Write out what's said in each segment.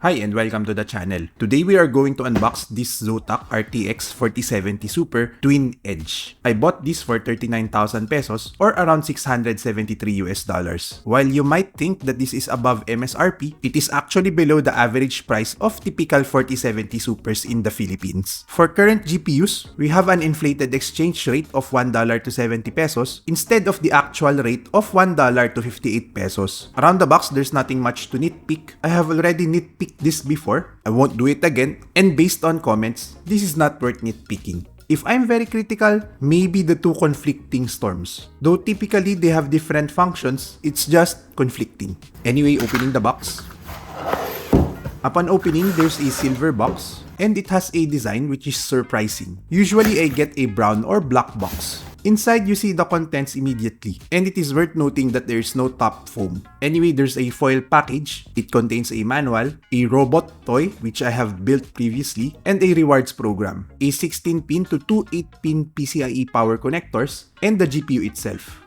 Hi and welcome to the channel. Today we are going to unbox this Zotac RTX 4070 Super Twin Edge. I bought this for 39,000 pesos or around 673 US dollars. While you might think that this is above MSRP, it is actually below the average price of typical 4070 Supers in the Philippines. For current GPUs, we have an inflated exchange rate of $1 to 70 pesos instead of the actual rate of $1 to 58 pesos. Around the box, there's nothing much to nitpick. I have already nitpicked this before, I won't do it again, and based on comments, this is not worth nitpicking. If I'm very critical, maybe the two conflicting storms. Though typically they have different functions, it's just conflicting. Anyway, opening the box. Upon opening, there's a silver box, and it has a design which is surprising. Usually I get a brown or black box. Inside, you see the contents immediately, and it is worth noting that there is no top foam. Anyway, there's a foil package. It contains a manual, a robot toy, which I have built previously, and a rewards program, a 16-pin to two 8-pin PCIe power connectors, and the GPU itself.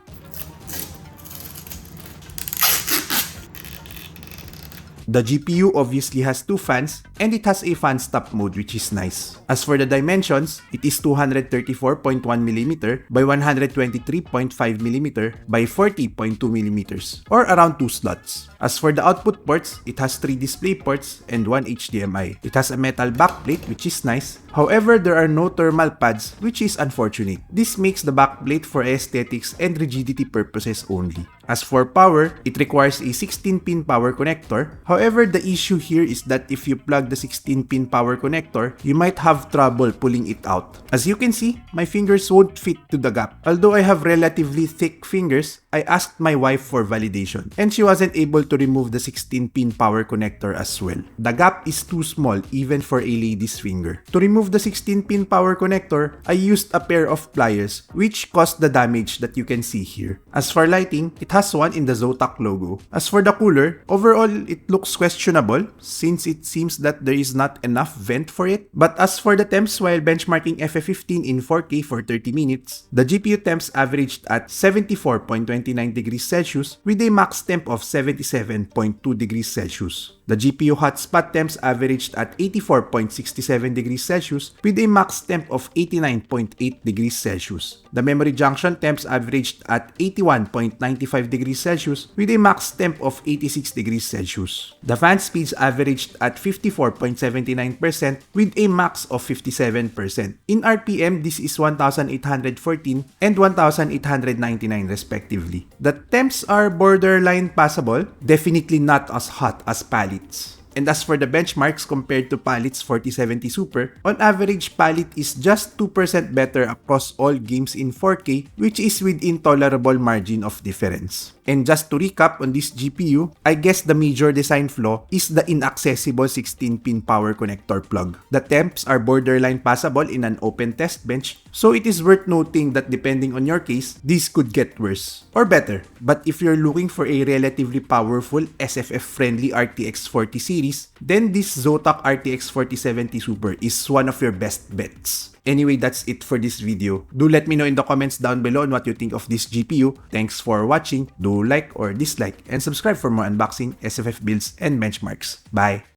The GPU obviously has two fans, and it has a fan stop mode, which is nice. As for the dimensions, it is 234.1mm by 123.5mm by 40.2mm, or around 2 slots. As for the output ports, it has 3 display ports and 1 HDMI. It has a metal backplate, which is nice. However, there are no thermal pads, which is unfortunate. This makes the backplate for aesthetics and rigidity purposes only. As for power, it requires a 16-pin power connector. However, the issue here is that if you plug the 16-pin power connector, you might have trouble pulling it out. As you can see, my fingers won't fit to the gap. Although I have relatively thick fingers, I asked my wife for validation, and she wasn't able to remove the 16-pin power connector as well. The gap is too small even for a lady's finger. To remove the 16-pin power connector, I used a pair of pliers, which caused the damage that you can see here. As for lighting, it has one in the Zotac logo. As for the cooler, overall it looks questionable since it seems that there is not enough vent for it. But as for the temps while benchmarking FF15 in 4K for 30 minutes, the GPU temps averaged at 74.29 degrees Celsius with a max temp of 77.2 degrees Celsius. The GPU hotspot temps averaged at 84.67 degrees Celsius with a max temp of 89.8 degrees Celsius. The memory junction temps averaged at 81.95 degrees Celsius with a max temp of 86 degrees Celsius. The fan speeds averaged at 54.79% with a max of 57%. In RPM, this is 1,814 and 1,899 respectively. The temps are borderline passable, definitely not as hot as Palit. And as for the benchmarks compared to Palit's 4070 Super, on average Palit is just 2% better across all games in 4K, which is within tolerable margin of difference. And just to recap on this GPU, I guess the major design flaw is the inaccessible 16-pin power connector plug. The temps are borderline passable in an open test bench, so it is worth noting that depending on your case, this could get worse or better. But if you're looking for a relatively powerful SFF-friendly RTX 40 series, then this Zotac RTX 4070 Super is one of your best bets. Anyway, that's it for this video. Do let me know in the comments down below on what you think of this GPU. Thanks for watching. Do like or dislike and subscribe for more unboxing, SFF builds, and benchmarks. Bye!